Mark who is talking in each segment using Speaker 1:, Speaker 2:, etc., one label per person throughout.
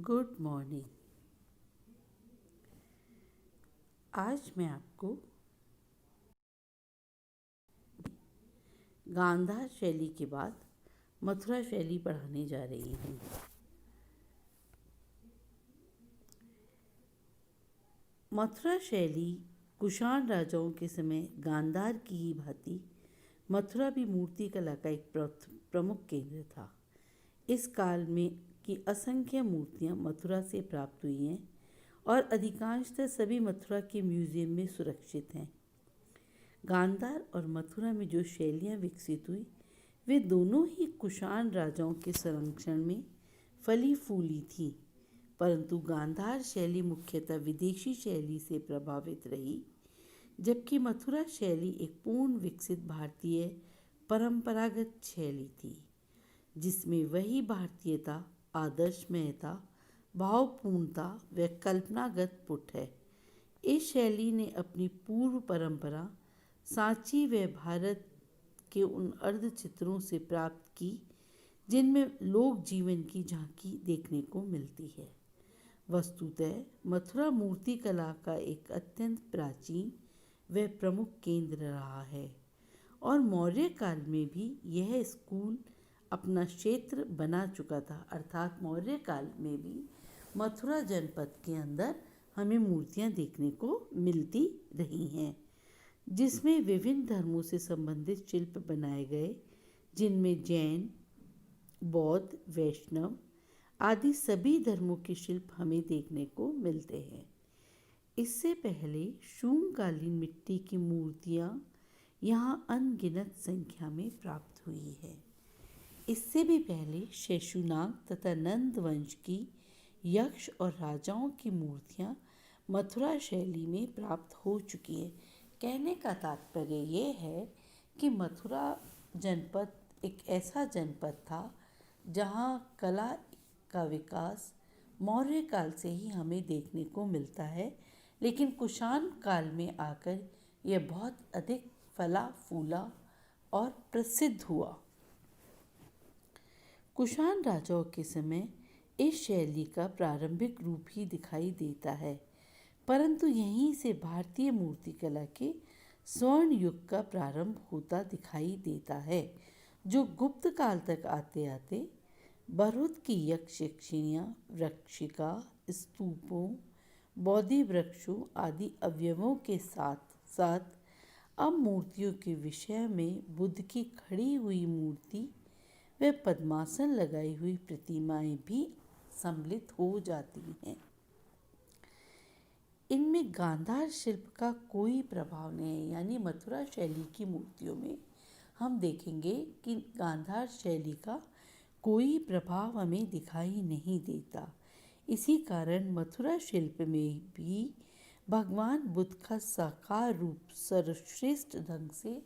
Speaker 1: Good morning. आज मैं आपको गांधार शैली के बाद मथुरा शैली पढ़ाने जा रही हूँ। मथुरा शैली कुषाण राजाओं के समय गांधार की ही भांति मथुरा भी मूर्ति कला का एक प्रमुख केंद्र था। इस काल में की असंख्य मूर्तियाँ मथुरा से प्राप्त हुई हैं और अधिकांशतः सभी मथुरा के म्यूजियम में सुरक्षित हैं। गांधार और मथुरा में जो शैलियाँ विकसित हुई वे दोनों ही कुषाण राजाओं के संरक्षण में फली फूली थीं, परंतु गांधार शैली मुख्यतः विदेशी शैली से प्रभावित रही, जबकि मथुरा शैली एक पूर्ण विकसित भारतीय परंपरागत शैली थी, जिसमें वही भारतीयता, आदर्शमयता, भावपूर्णता व कल्पनागत पुट है। इस शैली ने अपनी पूर्व परंपरा सांची व भारत के उन अर्ध चित्रों से प्राप्त की जिनमें लोक जीवन की झांकी देखने को मिलती है। वस्तुतः मथुरा मूर्ति कला का एक अत्यंत प्राचीन व प्रमुख केंद्र रहा है और मौर्य काल में भी यह स्कूल अपना क्षेत्र बना चुका था। अर्थात मौर्य काल में भी मथुरा जनपद के अंदर हमें मूर्तियां देखने को मिलती रही हैं, जिसमें विभिन्न धर्मों से संबंधित शिल्प बनाए गए, जिनमें जैन, बौद्ध, वैष्णव आदि सभी धर्मों के शिल्प हमें देखने को मिलते हैं। इससे पहले शून्यकालीन मिट्टी की मूर्तियां यहाँ अनगिनत संख्या में प्राप्त हुई है। इससे भी पहले शेषुनाग तथा नंद वंश की यक्ष और राजाओं की मूर्तियां मथुरा शैली में प्राप्त हो चुकी है। कहने का तात्पर्य ये है कि मथुरा जनपद एक ऐसा जनपद था जहाँ कला का विकास मौर्य काल से ही हमें देखने को मिलता है, लेकिन कुषाण काल में आकर यह बहुत अधिक फला फूला और प्रसिद्ध हुआ। कुषाण राजाओं के समय इस शैली का प्रारंभिक रूप ही दिखाई देता है, परंतु यहीं से भारतीय मूर्तिकला के स्वर्ण युग का प्रारंभ होता दिखाई देता है, जो गुप्त काल तक आते आते बरहुत की यक्ष यक्षिणियाँ, वृक्षिका, स्तूपों, बोधि वृक्षों आदि अवयवों के साथ साथ अब मूर्तियों के विषय में बुद्ध की खड़ी हुई मूर्ति व पद्मासन लगाई हुई प्रतिमाएं भी सम्मिलित हो जाती हैं। इनमें गांधार शिल्प का कोई प्रभाव नहीं है, यानी मथुरा शैली की मूर्तियों में हम देखेंगे कि गांधार शैली का कोई प्रभाव हमें दिखाई नहीं देता। इसी कारण मथुरा शिल्प में भी भगवान बुद्ध का साकार रूप सर्वश्रेष्ठ ढंग से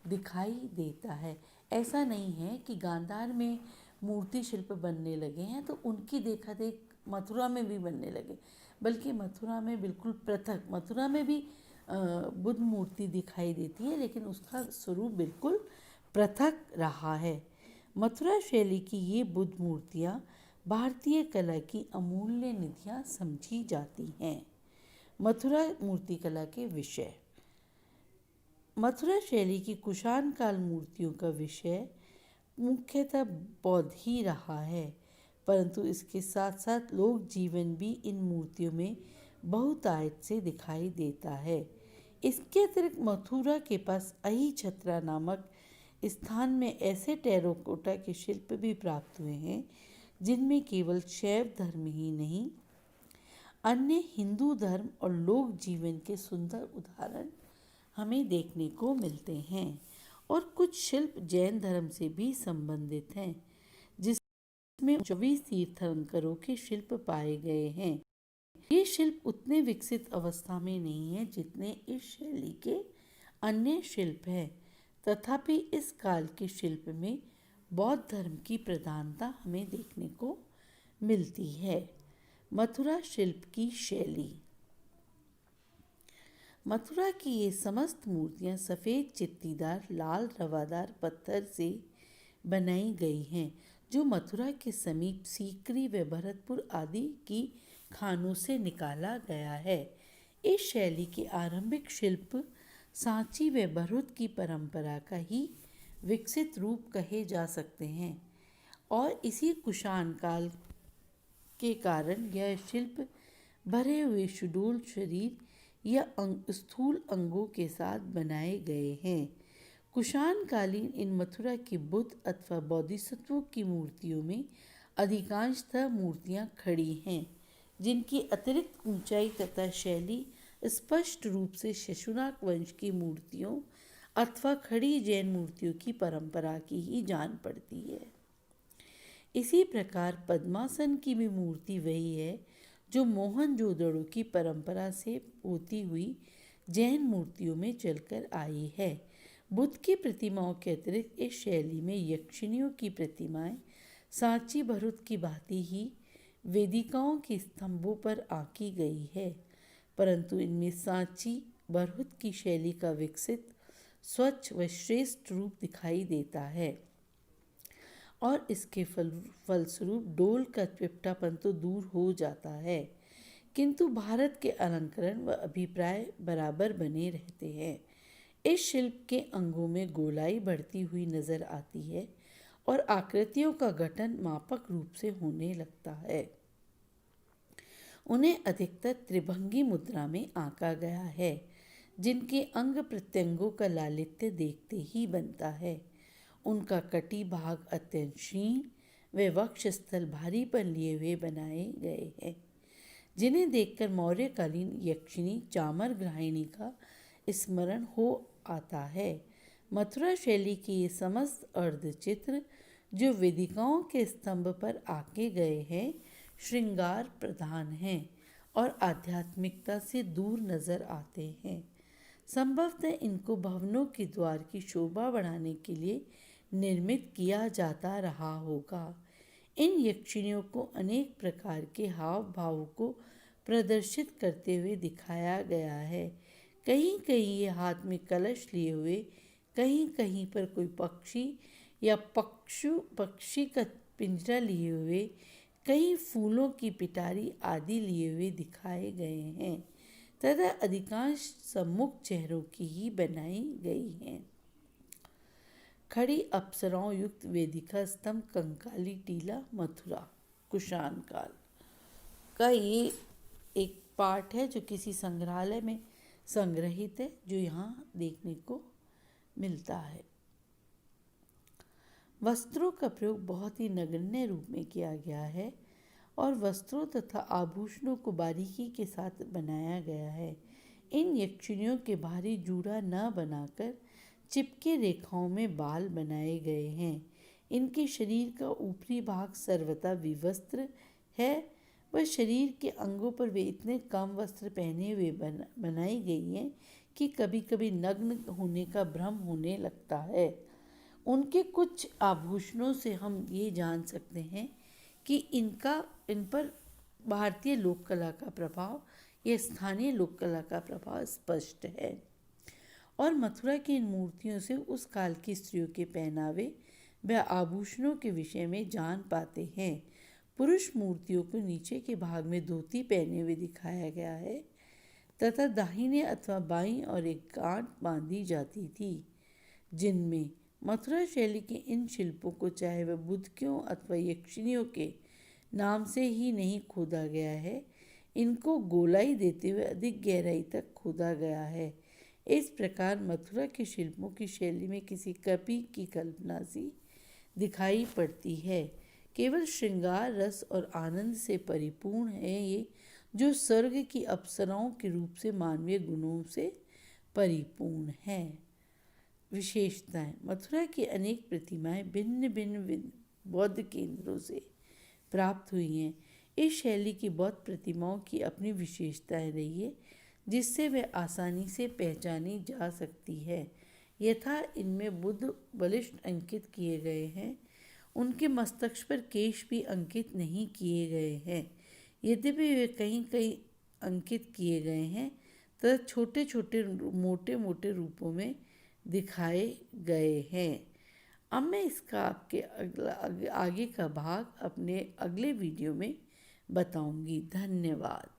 Speaker 1: दिखाई देता है। ऐसा नहीं है कि गांधार में मूर्ति शिल्प बनने लगे हैं तो उनकी देखा देख मथुरा में भी बनने लगे, बल्कि मथुरा में बिल्कुल पृथक, मथुरा में भी बुद्ध मूर्ति दिखाई देती है, लेकिन उसका स्वरूप बिल्कुल पृथक रहा है। मथुरा शैली की ये बुद्ध मूर्तियाँ भारतीय कला की अमूल्य निधियाँ समझी जाती हैं। मथुरा मूर्तिकला के विषय। मथुरा शैली की कुषाण काल मूर्तियों का विषय मुख्यतः बौद्ध ही रहा है, परंतु इसके साथ साथ लोक जीवन भी इन मूर्तियों में बहुतायत से दिखाई देता है। इसके अतिरिक्त मथुरा के पास अहि छत्रा नामक स्थान में ऐसे टेराकोटा के शिल्प भी प्राप्त हुए हैं जिनमें केवल शैव धर्म ही नहीं, अन्य हिंदू धर्म और लोक जीवन के सुंदर उदाहरण हमें देखने को मिलते हैं और कुछ शिल्प जैन धर्म से भी संबंधित हैं, जिसमें 24 तीर्थंकरों के शिल्प पाए गए हैं। ये शिल्प उतने विकसित अवस्था में नहीं है जितने इस शैली के अन्य शिल्प हैं, तथापि इस काल के शिल्प में बौद्ध धर्म की प्रधानता हमें देखने को मिलती है। मथुरा शिल्प की शैली। मथुरा की ये समस्त मूर्तियाँ सफ़ेद चित्तीदार लाल रवादार पत्थर से बनाई गई हैं, जो मथुरा के समीप सीकरी व भरतपुर आदि की खानों से निकाला गया है। इस शैली के आरंभिक शिल्प सांची व भरुच की परंपरा का ही विकसित रूप कहे जा सकते हैं और इसी कुषाण काल के कारण यह शिल्प भरे हुए सुडौल शरीर या स्थूल अंगों के साथ बनाए गए हैं। कुषाण कालीन इन मथुरा की बुद्ध अथवा बोधिसत्वों की मूर्तियों में अधिकांशतः मूर्तियां खड़ी हैं, जिनकी अतिरिक्त ऊंचाई तथा शैली स्पष्ट रूप से शिशुनाग वंश की मूर्तियों अथवा खड़ी जैन मूर्तियों की परंपरा की ही जान पड़ती है। इसी प्रकार पद्मासन की भी मूर्ति वही है जो मोहनजोदड़ो की परंपरा से होती हुई जैन मूर्तियों में चलकर आई है। बुद्ध की प्रतिमाओं के अतिरिक्त इस शैली में यक्षिणियों की प्रतिमाएं सांची भरुच की भांति ही वेदिकाओं के स्तंभों पर आंकी गई है, परंतु इनमें सांची भरुच की शैली का विकसित स्वच्छ व श्रेष्ठ रूप दिखाई देता है और इसके फलस्वरूप डोल का चिपटापन तो दूर हो जाता है, किंतु भारत के अलंकरण व अभिप्राय बराबर बने रहते हैं। इस शिल्प के अंगों में गोलाई बढ़ती हुई नजर आती है और आकृतियों का गठन मापक रूप से होने लगता है। उन्हें अधिकतर त्रिभंगी मुद्रा में आंका गया है, जिनके अंग प्रत्यंगों का लालित्य देखते ही बनता है। उनका कटी भाग अत्यंत क्षीण व वक्षस्थल भारीपन लिए हुए बनाए गए हैं, जिन्हें देखकर मौर्यकालीन यक्षिणी चामर ग्राहिणी का स्मरण हो आता है। मथुरा शैली के ये समस्त अर्धचित्र जो वेदिकाओं के स्तंभ पर आके गए हैं, श्रृंगार प्रधान हैं और आध्यात्मिकता से दूर नजर आते हैं। संभवतः इनको भवनों के द्वार की शोभा बढ़ाने के लिए निर्मित किया जाता रहा होगा। इन यक्षिणियों को अनेक प्रकार के हाव भावों को प्रदर्शित करते हुए दिखाया गया है। कहीं कहीं ये हाथ में कलश लिए हुए, कहीं कहीं पर कोई पक्षी या पक्षी का पिंजरा लिए हुए, कहीं फूलों की पिटारी आदि लिए हुए दिखाए गए हैं तथा अधिकांश सम्मुख चेहरों की ही बनाई गई हैं। खड़ी अप्सराओं युक्त वेदिका स्तंभ कंकाली टीला मथुरा कुषाण काल का ये एक पार्ट है जो किसी संग्रहालय में संग्रहित है, जो यहाँ देखने को मिलता है। वस्त्रों का प्रयोग बहुत ही नगण्य रूप में किया गया है और वस्त्रों तथा आभूषणों को बारीकी के साथ बनाया गया है। इन यक्षिणियों के भारी जूड़ा न बनाकर चिपके रेखाओं में बाल बनाए गए हैं। इनके शरीर का ऊपरी भाग सर्वथा विवस्त्र है व शरीर के अंगों पर वे इतने कम वस्त्र पहने हुए बनाई गई हैं कि कभी कभी नग्न होने का भ्रम होने लगता है। उनके कुछ आभूषणों से हम ये जान सकते हैं कि इन पर भारतीय लोक कला का प्रभाव या स्थानीय लोक कला का प्रभाव स्पष्ट है और मथुरा की इन मूर्तियों से उस काल की स्त्रियों के पहनावे व आभूषणों के विषय में जान पाते हैं। पुरुष मूर्तियों को नीचे के भाग में धोती पहने हुए दिखाया गया है तथा दाहिने अथवा बाईं और एक गांठ बांधी जाती थी। जिनमें मथुरा शैली के इन शिल्पों को चाहे वह बुद्धियों अथवा यक्षिणियों के नाम से ही नहीं खोदा गया है, इनको गोलाई देते हुए अधिक गहराई तक खोदा गया है। इस प्रकार मथुरा के शिल्पों की शैली में किसी कवि की कल्पना सी दिखाई पड़ती है। केवल श्रृंगार रस और आनंद से परिपूर्ण है ये, जो स्वर्ग की अप्सराओं के रूप से मानवीय गुणों से परिपूर्ण है। विशेषताएं: मथुरा की अनेक प्रतिमाएं भिन्न भिन्न बौद्ध केंद्रों से प्राप्त हुई हैं। इस शैली की बौद्ध प्रतिमाओं की अपनी विशेषताएं रही है, जिससे वे आसानी से पहचानी जा सकती है। यथा इनमें बुद्ध बलिष्ठ अंकित किए गए हैं। उनके मस्तक पर केश भी अंकित नहीं किए गए हैं, यद्यपि वे कहीं कहीं अंकित किए गए हैं तथा छोटे छोटे मोटे मोटे रूपों में दिखाए गए हैं। अब मैं इसका आपके आगे का भाग अपने अगले वीडियो में बताऊंगी। धन्यवाद।